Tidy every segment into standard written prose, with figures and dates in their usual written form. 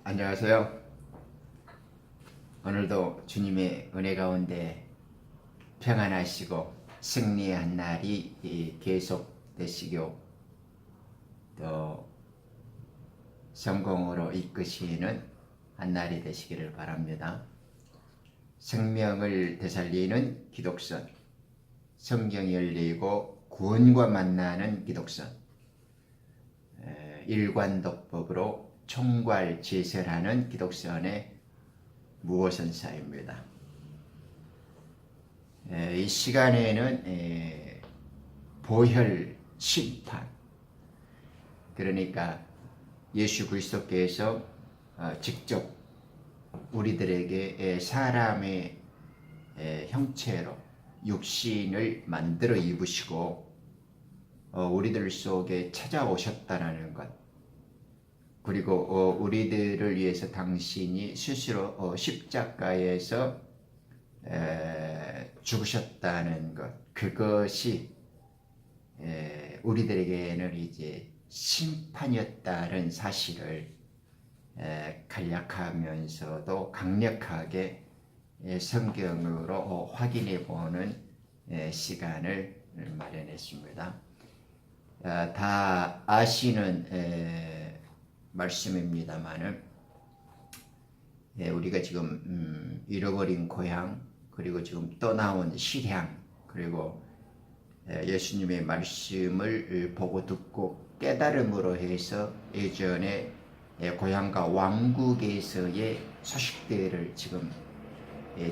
안녕하세요. 오늘도 주님의 은혜 가운데 평안하시고 승리의 한 날이 계속되시고 또 성공으로 이끄시는 한 날이 되시기를 바랍니다. 생명을 되살리는 기독선, 성경이 열리고 구원과 만나는 기독선, 일관독법으로 총괄제설하는 기독선의 무호선사입니다. 이 시간에는 보혈 심판, 그러니까 예수 그리스도께서 직접 우리들에게 사람의 형체로 육신을 만들어 입으시고 우리들 속에 찾아오셨다는 것, 그리고 우리들을 위해서 당신이 스스로 십자가에서 죽으셨다는 것, 그것이 우리들에게는 이제 심판이었다는 사실을 간략하면서도 강력하게 성경으로 확인해 보는 시간을 마련했습니다. 다 아시는 말씀입니다만은 우리가 지금 잃어버린 고향, 그리고 지금 떠나온 실향, 그리고 예수님의 말씀을 보고 듣고 깨달음으로 해서 예전에 고향과 왕국에서의 소식들을 지금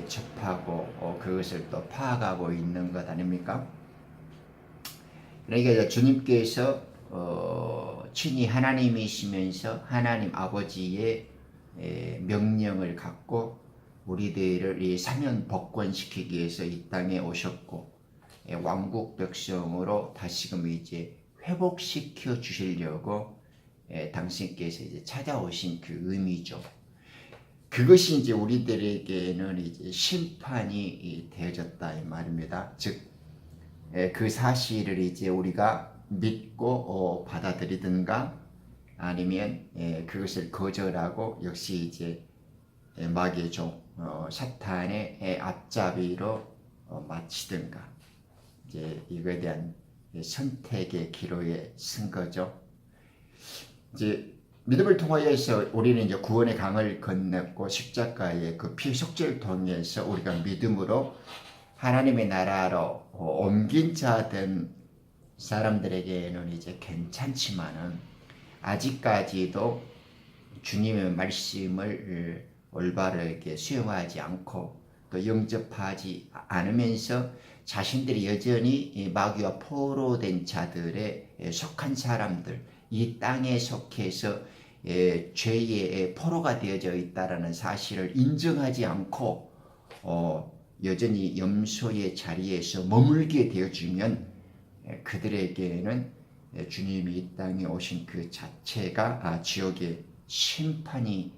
접하고 그것을 또 파악하고 있는 것 아닙니까? 그러니까 주님께서 친히 하나님이시면서 하나님 아버지의 명령을 갖고 우리들을 이 사면 복권시키기 위해서 이 땅에 오셨고 왕국 백성으로 다시금 이제 회복시켜 주시려고 당신께서 이제 찾아오신 그 의미죠. 그것이 이제 우리들에게는 이제 심판이 되어졌다 이 말입니다. 즉 그 사실을 이제 우리가 믿고 받아들이든가 아니면 그것을 거절하고 역시 이제 마귀의 종 사탄의 앞잡이로 마치든가 이제 이거에 대한 선택의 기로에 쓴 거죠. 이제 믿음을 통하여서 우리는 이제 구원의 강을 건넜고 십자가의 그 피 속죄를 통해서 우리가 믿음으로 하나님의 나라로 옮긴 자 된 사람들에게는 이제 괜찮지만은 아직까지도 주님의 말씀을 올바르게 수용하지 않고 또 영접하지 않으면서 자신들이 여전히 마귀와 포로된 자들에 속한 사람들, 이 땅에 속해서 죄의 포로가 되어져 있다라는 사실을 인정하지 않고 여전히 염소의 자리에서 머물게 되어주면 그들에게는 주님이 이 땅에 오신 그 자체가 지옥의 심판이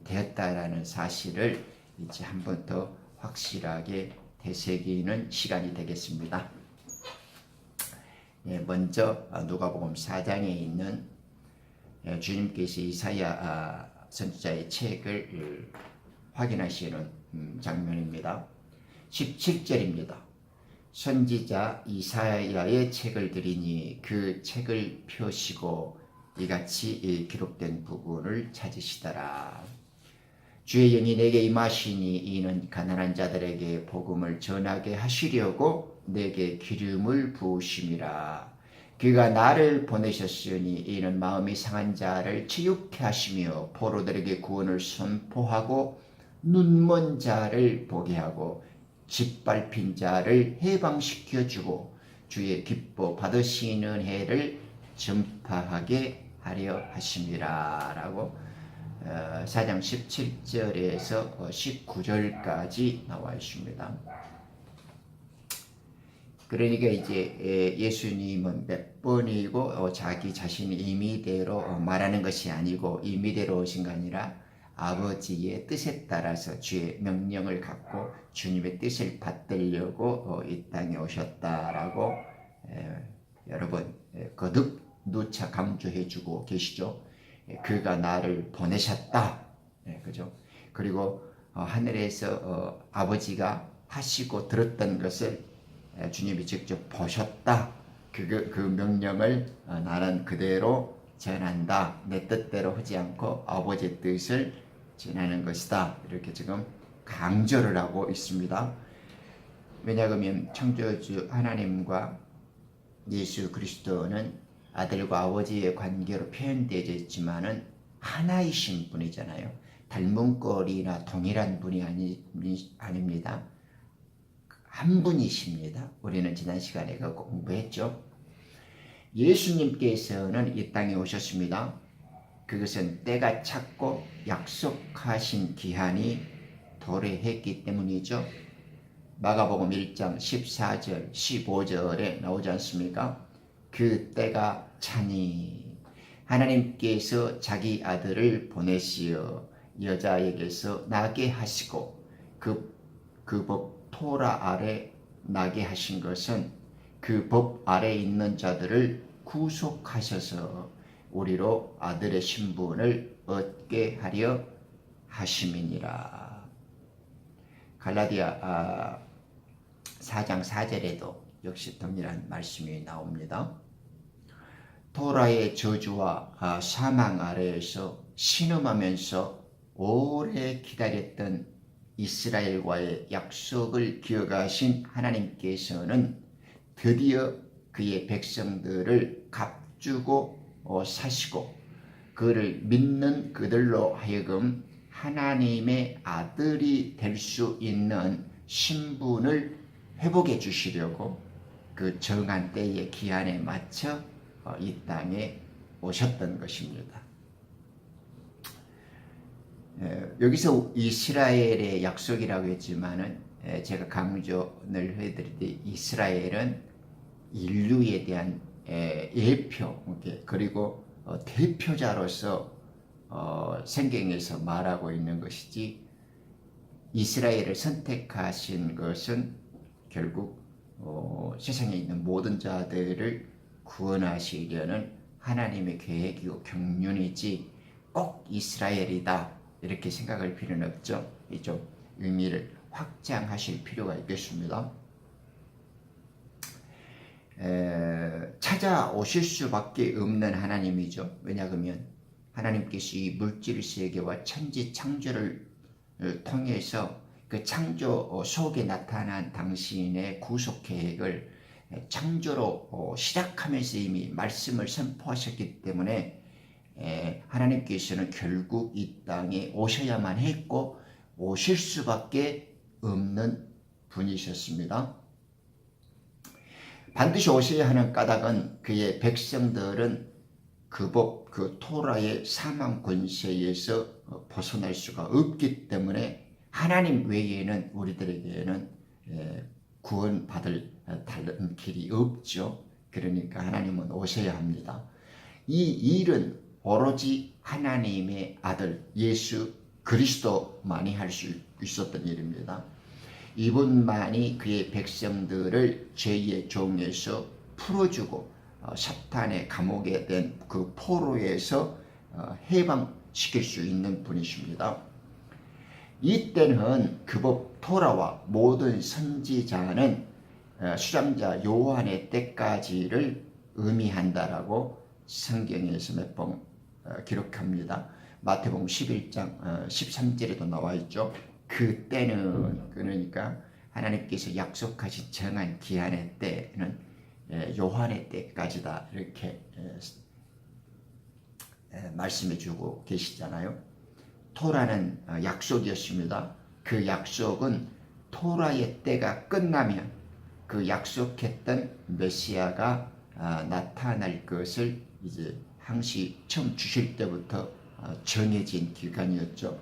되었다라는 사실을 이제 한 번 더 확실하게 되새기는 시간이 되겠습니다. 먼저 누가복음 4장에 있는 주님께서 이사야 선지자의 책을 확인하시는 장면입니다. 17절입니다. 선지자 이사야의 책을 드리니 그 책을 펴시고 이같이 기록된 부분을 찾으시더라. 주의 영이 내게 임하시니 이는 가난한 자들에게 복음을 전하게 하시려고 내게 기름을 부으심이라. 그가 나를 보내셨으니 이는 마음이 상한 자를 치유케 하시며 포로들에게 구원을 선포하고 눈먼 자를 보게 하고 짓밟힌 자를 해방시켜 주고 주의 기뻐 받으시는 해를 전파하게 하려 하심이라 라고 4장 17절에서 19절까지 나와 있습니다. 그러니까 이제 예수님은 몇 번이고 자기 자신이 임의대로 말하는 것이 아니고 임의대로 오신 게 아니라 아버지의 뜻에 따라서 주의 명령을 갖고 주님의 뜻을 받들려고 이 땅에 오셨다라고 여러 번 거듭 누차 강조해 주고 계시죠. 그가 나를 보내셨다. 그죠? 그리고 하늘에서 아버지가 하시고 들었던 것을 주님이 직접 보셨다. 그 명령을 나는 그대로 전한다. 내 뜻대로 하지 않고 아버지의 뜻을 전하는 것이다. 이렇게 지금 강조를 하고 있습니다. 왜냐하면 창조주 하나님과 예수 그리스도는 아들과 아버지의 관계로 표현되어 있지만은 하나이신 분이잖아요. 닮은 꼴이나 동일한 분이 아닙니다. 한 분이십니다. 우리는 지난 시간에 그 공부했죠. 예수님께서는 이 땅에 오셨습니다. 그것은 때가 찼고 약속하신 기한이 도래했기 때문이죠. 마가복음 1장 14절 15절에 나오지 않습니까? 그 때가 차니 하나님께서 자기 아들을 보내시어 여자에게서 나게 하시고 그 법 토라 아래 나게 하신 것은 그 법 아래 있는 자들을 구속하셔서 우리로 아들의 신분을 얻게 하려 하심이니라. 갈라디아 4장 4절에도 역시 동일한 말씀이 나옵니다. 토라의 저주와 사망 아래에서 신음하면서 오래 기다렸던 이스라엘과의 약속을 기억하신 하나님께서는 드디어 그의 백성들을 값주고 사시고 그를 믿는 그들로 하여금 하나님의 아들이 될 수 있는 신분을 회복해 주시려고 그 정한 때의 기한에 맞춰 이 땅에 오셨던 것입니다. 여기서 이스라엘의 약속이라고 했지만은 제가 강조를 해드릴 때 이스라엘은 인류에 대한 예표 그리고 대표자로서 성경에서 말하고 있는 것이지 이스라엘을 선택하신 것은 결국 세상에 있는 모든 자들을 구원하시려는 하나님의 계획이고 경륜이지 꼭 이스라엘이다 이렇게 생각할 필요는 없죠. 좀 의미를 확장하실 필요가 있겠습니다. 찾아오실 수밖에 없는 하나님이죠. 왜냐하면 하나님께서 이 물질 세계와 천지 창조를 통해서 그 창조 속에 나타난 당신의 구속 계획을 창조로 시작하면서 이미 말씀을 선포하셨기 때문에 하나님께서는 결국 이 땅에 오셔야만 했고 오실 수밖에 없는 분이셨습니다. 반드시 오셔야 하는 까닭은 그의 백성들은 그 법, 그 토라의 사망 권세에서 벗어날 수가 없기 때문에 하나님 외에는 우리들에게는 구원받을 다른 길이 없죠. 그러니까 하나님은 오셔야 합니다. 이 일은 오로지 하나님의 아들 예수 그리스도만이 할 수 있었던 일입니다. 이분만이 그의 백성들을 죄의 종에서 풀어주고 사탄의 감옥에 된 그 포로에서 해방시킬 수 있는 분이십니다. 이때는 그 법 토라와 모든 선지자는 수장자 요한의 때까지를 의미한다라고 성경에서 몇 번 기록합니다. 마태복음 11장 13절에도 나와 있죠. 그때는 그러니까 하나님께서 약속하신 정한 기한의 때는 요한의 때까지다 이렇게 말씀해 주고 계시잖아요. 토라는 약속이었습니다. 그 약속은 토라의 때가 끝나면 그 약속했던 메시아가 나타날 것을 이제 항시 처음 주실 때부터 정해진 기간이었죠.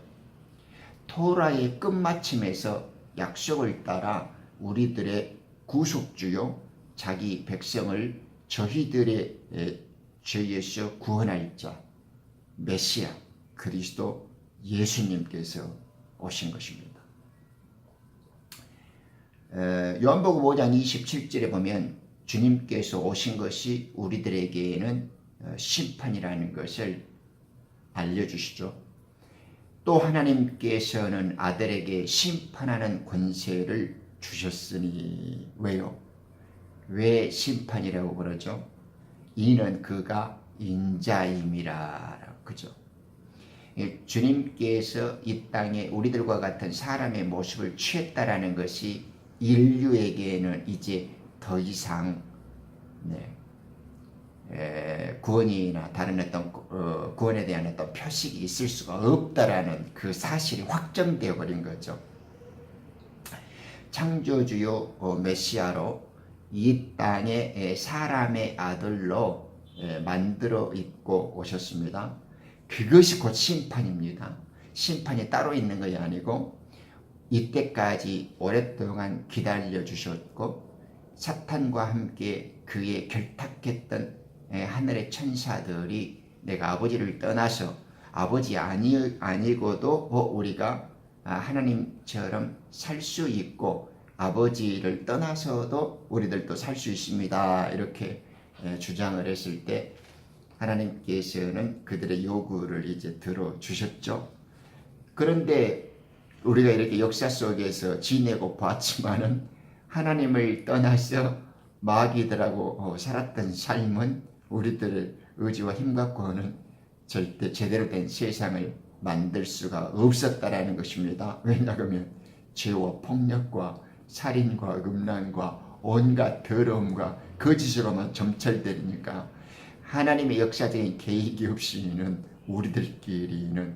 토라의 끝마침에서 약속을 따라 우리들의 구속주요 자기 백성을 저희들의 죄에서 구원할 자 메시아 그리스도 예수님께서 오신 것입니다. 요한복음 5장 27절에 보면 주님께서 오신 것이 우리들에게는 심판이라는 것을 알려주시죠. 또 하나님께서는 아들에게 심판하는 권세를 주셨으니. 왜요? 왜 심판이라고 그러죠? 이는 그가 인자임이라. 그죠? 주님께서 이 땅에 우리들과 같은 사람의 모습을 취했다라는 것이 인류에게는 이제 더 이상 구원이나 다른 어떤 구원에 대한 어떤 표식이 있을 수가 없다라는 그 사실이 확정되어 버린 거죠. 창조주요 메시아로 이 땅에 사람의 아들로 만들어 입고 오셨습니다. 그것이 곧 심판입니다. 심판이 따로 있는 것이 아니고 이때까지 오랫동안 기다려 주셨고 사탄과 함께 그의 결탁했던 하늘의 천사들이 내가 아버지를 떠나서 아버지 아니고도 우리가 하나님처럼 살 수 있고 아버지를 떠나서도 우리들도 살 수 있습니다. 이렇게 주장을 했을 때 하나님께서는 그들의 요구를 이제 들어주셨죠. 그런데 우리가 이렇게 역사 속에서 지내고 봤지만은 하나님을 떠나서 마귀들하고 살았던 삶은 우리들의 의지와 힘 갖고는 절대 제대로 된 세상을 만들 수가 없었다라는 것입니다. 왜냐하면 죄와 폭력과 살인과 음란과 온갖 더러움과 거짓으로만 점철되니까 하나님의 역사적인 계획이 없이는 우리들끼리는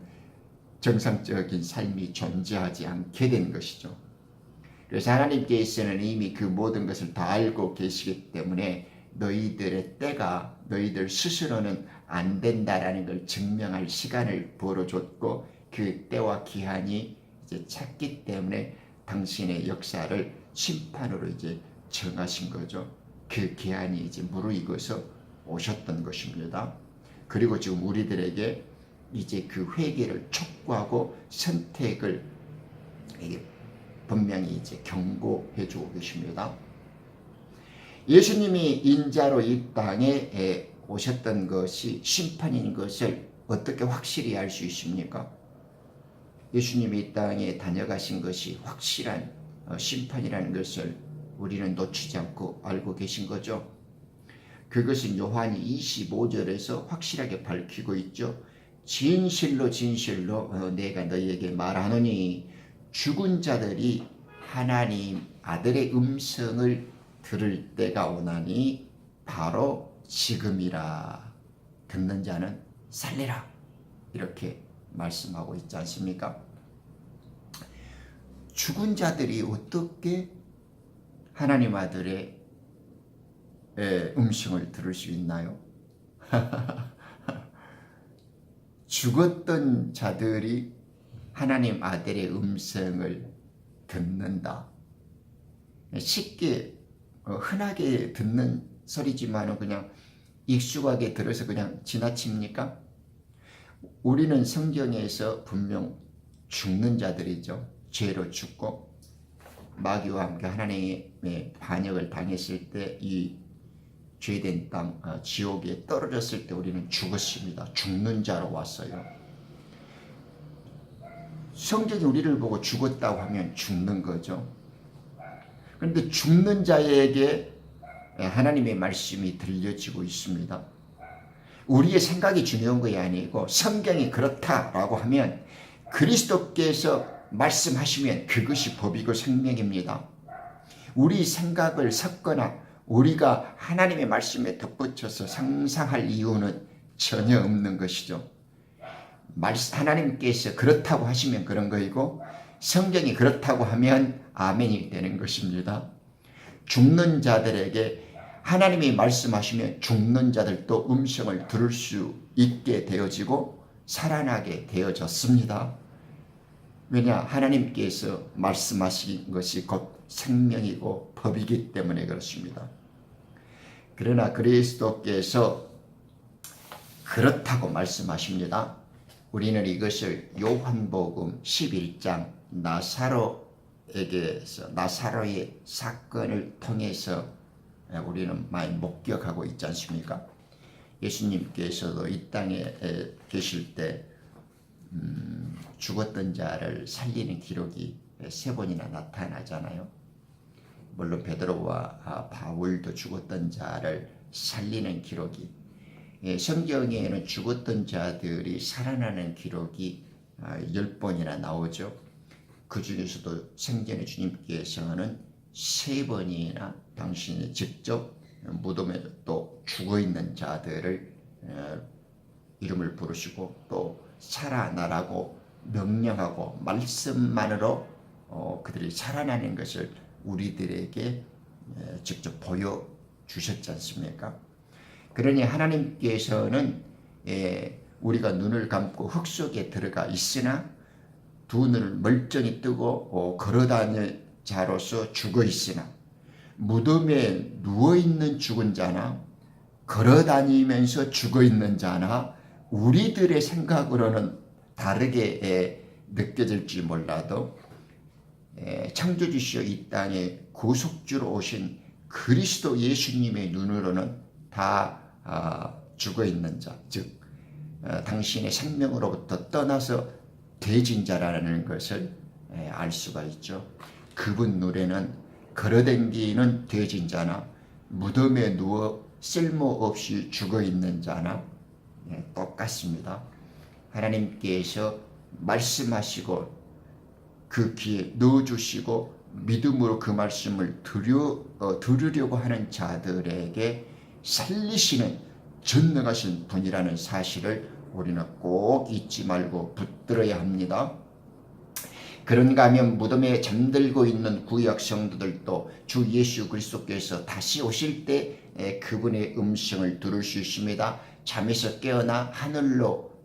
정상적인 삶이 존재하지 않게 된 것이죠. 그래서 하나님께서는 이미 그 모든 것을 다 알고 계시기 때문에 너희들의 때가 너희들 스스로는 안 된다라는 걸 증명할 시간을 벌어줬고 그 때와 기한이 이제 찼기 때문에 당신의 역사를 심판으로 이제 정하신 거죠. 그 기한이 이제 무르익어서 오셨던 것입니다. 그리고 지금 우리들에게 이제 그 회개를 촉구하고 선택을 분명히 이제 경고해 주고 계십니다. 예수님이 인자로 이 땅에 오셨던 것이 심판인 것을 어떻게 확실히 알 수 있습니까? 예수님이 이 땅에 다녀가신 것이 확실한 심판이라는 것을 우리는 놓치지 않고 알고 계신 거죠. 그것은 요한이 25절에서 확실하게 밝히고 있죠. 진실로 진실로 내가 너희에게 말하노니 죽은 자들이 하나님 아들의 음성을 들을 때가 오나니 바로 지금이라. 듣는 자는 살리라. 이렇게 말씀하고 있지 않습니까? 죽은 자들이 어떻게 하나님 아들의 음성을 들을 수 있나요? 죽었던 자들이 하나님 아들의 음성을 듣는다. 쉽게 흔하게 듣는 소리지만 그냥 익숙하게 들어서 그냥 지나칩니까? 우리는 성경에서 분명 죽는 자들이죠. 죄로 죽고 마귀와 함께 하나님의 반역을 당했을 때 이 죄된 땅 지옥에 떨어졌을 때 우리는 죽었습니다. 죽는 자로 왔어요. 성경이 우리를 보고 죽었다고 하면 죽는 거죠. 그런데 죽는 자에게 하나님의 말씀이 들려지고 있습니다. 우리의 생각이 중요한 것이 아니고 성경이 그렇다라고 하면 그리스도께서 말씀하시면 그것이 법이고 생명입니다. 우리 생각을 섞거나 우리가 하나님의 말씀에 덧붙여서 상상할 이유는 전혀 없는 것이죠. 하나님께서 그렇다고 하시면 그런 거이고 성경이 그렇다고 하면 아멘이 되는 것입니다. 죽는 자들에게 하나님이 말씀하시면 죽는 자들도 음성을 들을 수 있게 되어지고 살아나게 되어졌습니다. 왜냐? 하나님께서 말씀하신 것이 곧 생명이고 법이기 때문에 그렇습니다. 그러나 그리스도께서 그렇다고 말씀하십니다. 우리는 이것을 요한복음 11장 나사로의 사건을 통해서 우리는 많이 목격하고 있지 않습니까? 예수님께서도 이 땅에 계실 때 죽었던 자를 살리는 기록이 3번이나 나타나잖아요. 물론 베드로와 바울도 죽었던 자를 살리는 기록이, 성경에는 죽었던 자들이 살아나는 기록이 10번이나 나오죠. 그 중에서도 생전의 주님께서는 3번이나 당신이 직접 무덤에 또 죽어있는 자들을 이름을 부르시고 또 살아나라고 명령하고 말씀만으로 그들이 살아나는 것을 우리들에게 직접 보여주셨지 않습니까? 그러니 하나님께서는 우리가 눈을 감고 흙 속에 들어가 있으나 두 눈을 멀쩡히 뜨고 걸어다니는 자로서 죽어 있으나 무덤에 누워있는 죽은 자나 걸어다니면서 죽어 있는 자나 우리들의 생각으로는 다르게 느껴질지 몰라도 창조주시여 이 땅에 구속주로 오신 그리스도 예수님의 눈으로는 다 죽어 있는 자, 즉 당신의 생명으로부터 떠나서 되진 자라는 것을 알 수가 있죠. 그분 눈에는 걸어댕기는 되진 자나 무덤에 누워 쓸모없이 죽어 있는 자나 똑같습니다. 하나님께서 말씀하시고 그 귀에 넣어주시고 믿음으로 그 말씀을 들으려고 하는 자들에게 살리시는 전능하신 분이라는 사실을 우리는 꼭 잊지 말고 붙들어야 합니다. 그런가 하면 무덤에 잠들고 있는 구약 성도들도 주 예수 그리스도께서 다시 오실 때 그분의 음성을 들을 수 있습니다. 잠에서 깨어나 하늘로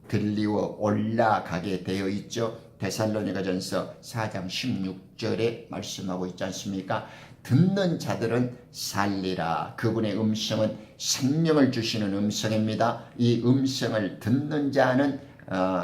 들리워 올라가게 되어 있죠. 데살로니가전서 4장 16절에 말씀하고 있지 않습니까? 듣는 자들은 살리라. 그분의 음성은 생명을 주시는 음성입니다. 이 음성을 듣는 자는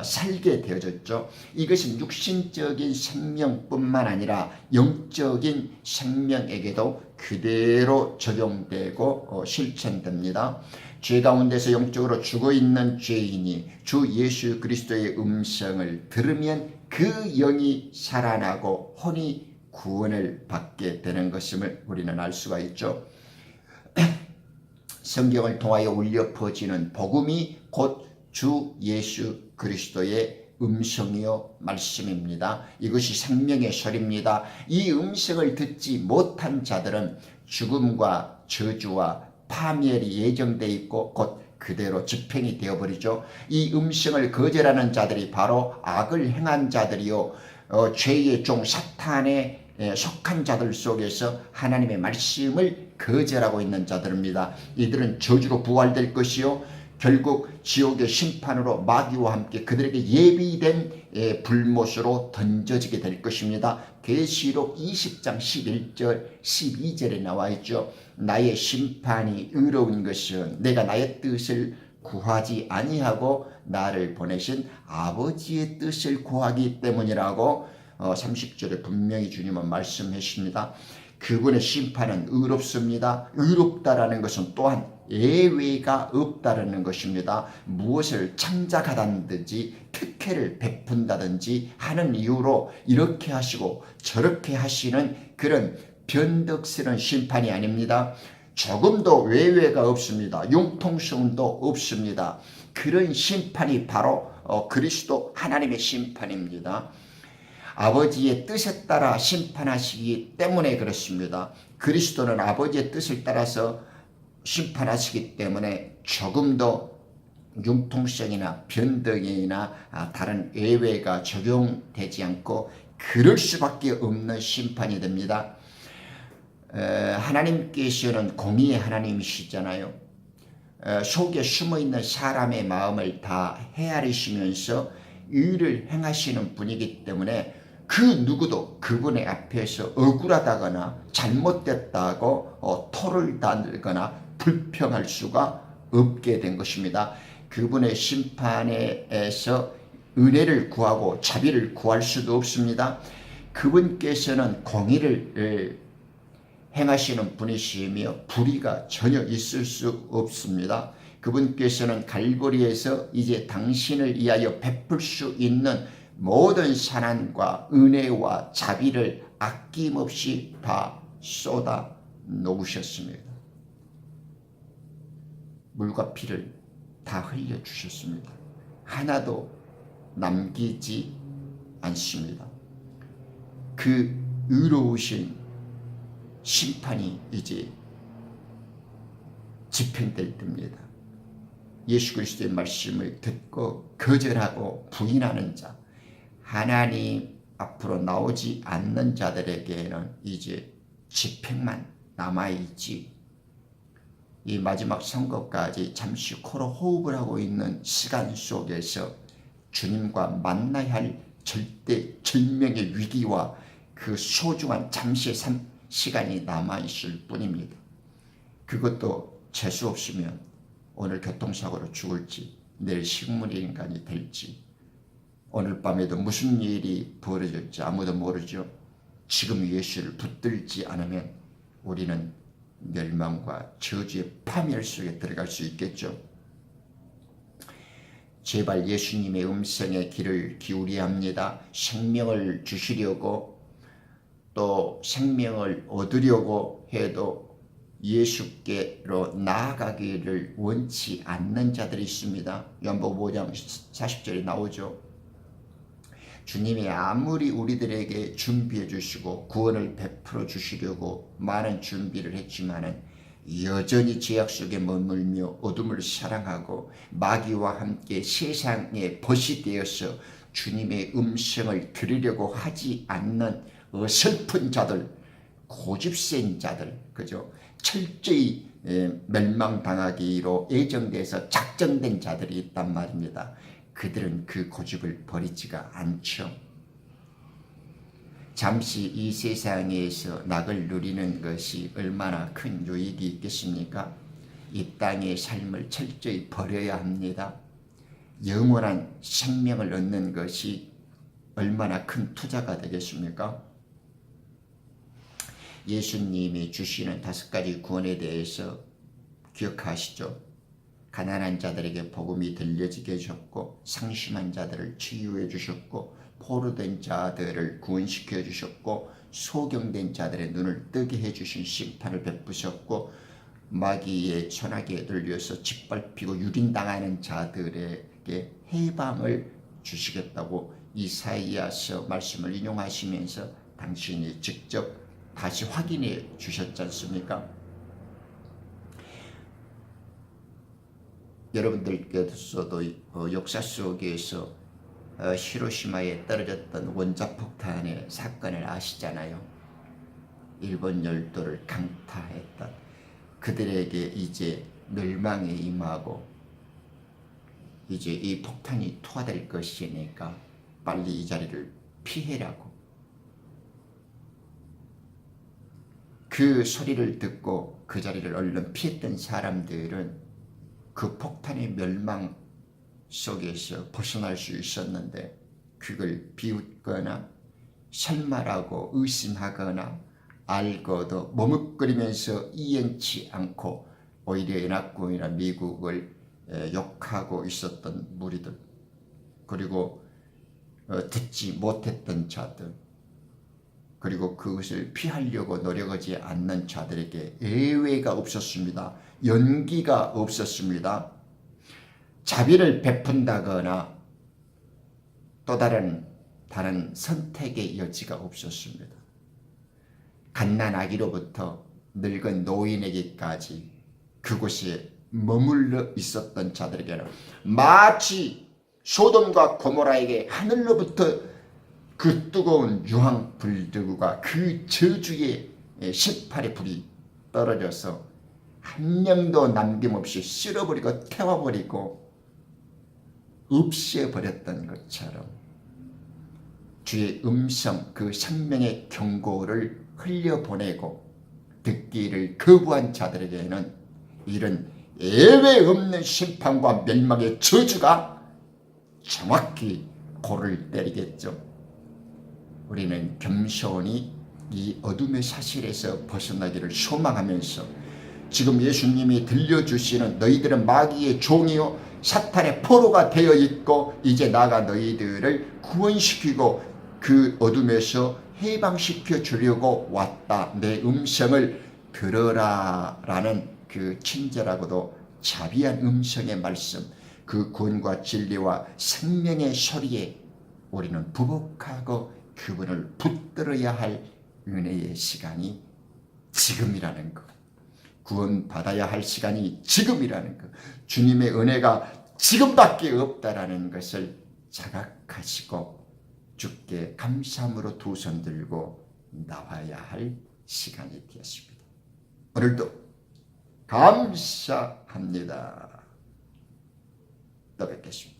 살게 되어졌죠. 이것은 육신적인 생명뿐만 아니라 영적인 생명에게도 그대로 적용되고 실천됩니다. 죄 가운데서 영적으로 죽어있는 죄인이 주 예수 그리스도의 음성을 들으면 그 영이 살아나고 혼이 구원을 받게 되는 것임을 우리는 알 수가 있죠. 성경을 통하여 울려 퍼지는 복음이 곧 주 예수 그리스도의 음성이요 말씀입니다. 이것이 생명의 소리입니다. 이 음성을 듣지 못한 자들은 죽음과 저주와 파멸이 예정되어 있고 곧 그대로 집행이 되어버리죠. 이 음성을 거절하는 자들이 바로 악을 행한 자들이요 죄의 종 사탄에 속한 자들 속에서 하나님의 말씀을 거절하고 있는 자들입니다. 이들은 저주로 부활될 것이요 결국 지옥의 심판으로 마귀와 함께 그들에게 예비된 불못으로 던져지게 될 것입니다. 계시록 20장 11절 12절에 나와 있죠. 나의 심판이 의로운 것은 내가 나의 뜻을 구하지 아니하고 나를 보내신 아버지의 뜻을 구하기 때문이라고 30절에 분명히 주님은 말씀하십니다. 그분의 심판은 의롭습니다. 의롭다라는 것은 또한 예외가 없다라는 것입니다. 무엇을 창작하다든지 특혜를 베푼다든지 하는 이유로 이렇게 하시고 저렇게 하시는 그런 변덕스러운 심판이 아닙니다. 조금도 외외가 없습니다. 융통성도 없습니다. 그런 심판이 바로 그리스도 하나님의 심판입니다. 아버지의 뜻에 따라 심판하시기 때문에 그렇습니다. 그리스도는 아버지의 뜻을 따라서 심판하시기 때문에 조금도 융통성이나 변덕이나 다른 예외가 적용되지 않고 그럴 수밖에 없는 심판이 됩니다. 하나님께서는 공의의 하나님이시잖아요. 속에 숨어있는 사람의 마음을 다 헤아리시면서 의를 행하시는 분이기 때문에 그 누구도 그분의 앞에서 억울하다거나 잘못됐다고 토를 달거나 불평할 수가 없게 된 것입니다. 그분의 심판에서 은혜를 구하고 자비를 구할 수도 없습니다. 그분께서는 공의를 행하시는 분이시며 불의가 전혀 있을 수 없습니다. 그분께서는 갈보리에서 이제 당신을 위하여 베풀 수 있는 모든 사랑과 은혜와 자비를 아낌없이 다 쏟아 놓으셨습니다. 물과 피를 다 흘려주셨습니다. 하나도 남기지 않습니다. 그 의로우신 심판이 이제 집행될 때입니다. 예수 그리스도의 말씀을 듣고 거절하고 부인하는 자, 하나님 앞으로 나오지 않는 자들에게는 이제 집행만 남아있지, 이 마지막 선거까지 잠시 코로 호흡을 하고 있는 시간 속에서 주님과 만나야 할 절대 절명의 위기와 그 소중한 잠시의 시간이 남아있을 뿐입니다. 그것도 재수 없으면 오늘 교통사고로 죽을지, 내일 식물인간이 될지, 오늘 밤에도 무슨 일이 벌어질지 아무도 모르죠. 지금 예수를 붙들지 않으면 우리는 멸망과 저주의 파멸 속에 들어갈 수 있겠죠. 제발 예수님의 음성에 귀를 기울여야 합니다. 생명을 주시려고 또 생명을 얻으려고 해도 예수께로 나아가기를 원치 않는 자들이 있습니다. 요한복음 5장 40절에 나오죠. 주님이 아무리 우리들에게 준비해 주시고 구원을 베풀어 주시려고 많은 준비를 했지만은 여전히 죄악 속에 머물며 어둠을 사랑하고 마귀와 함께 세상에 벗이 되어서 주님의 음성을 들으려고 하지 않는 어설픈 자들, 고집센 자들, 그죠? 철저히 멸망당하기로 예정돼서 작정된 자들이 있단 말입니다. 그들은 그 고집을 버리지가 않죠. 잠시 이 세상에서 낙을 누리는 것이 얼마나 큰 유익이 있겠습니까? 이 땅의 삶을 철저히 버려야 합니다. 영원한 생명을 얻는 것이 얼마나 큰 투자가 되겠습니까? 예수님이 주시는 5가지 구원에 대해서 기억하시죠? 가난한 자들에게 복음이 들려지게 해주셨고, 상심한 자들을 치유해 주셨고, 포로된 자들을 구원시켜 주셨고, 소경된 자들의 눈을 뜨게 해주신 심판을 베푸셨고, 마귀의 손아귀에 들려서 짓밟히고 유린당하는 자들에게 해방을 주시겠다고 이사이아서 말씀을 인용하시면서 당신이 직접 다시 확인해 주셨지 않습니까? 여러분들께서도 역사 속에서 히로시마에 떨어졌던 원자폭탄의 사건을 아시잖아요. 일본 열도를 강타했던 그들에게 이제 멸망에 임하고 이제 이 폭탄이 투하될 것이니까 빨리 이 자리를 피해라고. 그 소리를 듣고 그 자리를 얼른 피했던 사람들은 그 폭탄의 멸망 속에서 벗어날 수 있었는데, 그걸 비웃거나 설마라고 의심하거나 알고도 머뭇거리면서 이행치 않고 오히려 연합국이나 미국을 욕하고 있었던 무리들, 그리고 듣지 못했던 자들, 그리고 그것을 피하려고 노력하지 않는 자들에게 예외가 없었습니다. 연기가 없었습니다. 자비를 베푼다거나 또 다른 선택의 여지가 없었습니다. 갓난아기로부터 늙은 노인에게까지 그곳에 머물러 있었던 자들에게는 마치 소돔과 고모라에게 하늘로부터 그 뜨거운 유황불들과 그 저주의 시팔의 불이 떨어져서 한 명도 남김없이 쓸어버리고 태워버리고 없애버렸던 것처럼 주의 음성, 그 생명의 경고를 흘려보내고 듣기를 거부한 자들에게는 이런 예외 없는 심판과 멸망의 저주가 정확히 골을 때리겠죠. 우리는 겸손히 이 어둠의 사실에서 벗어나기를 소망하면서 지금 예수님이 들려주시는 너희들은 마귀의 종이요 사탄의 포로가 되어 있고 이제 나가 너희들을 구원시키고 그 어둠에서 해방시켜 주려고 왔다. 내 음성을 들어라 라는 그 친절하고도 자비한 음성의 말씀, 그 구원과 진리와 생명의 소리에 우리는 부복하고 그분을 붙들어야 할 은혜의 시간이 지금이라는 것, 구원받아야 할 시간이 지금이라는 것, 주님의 은혜가 지금밖에 없다라는 것을 자각하시고 주께 감사함으로 두 손 들고 나와야 할 시간이 되었습니다. 오늘도 감사합니다. 또 뵙겠습니다.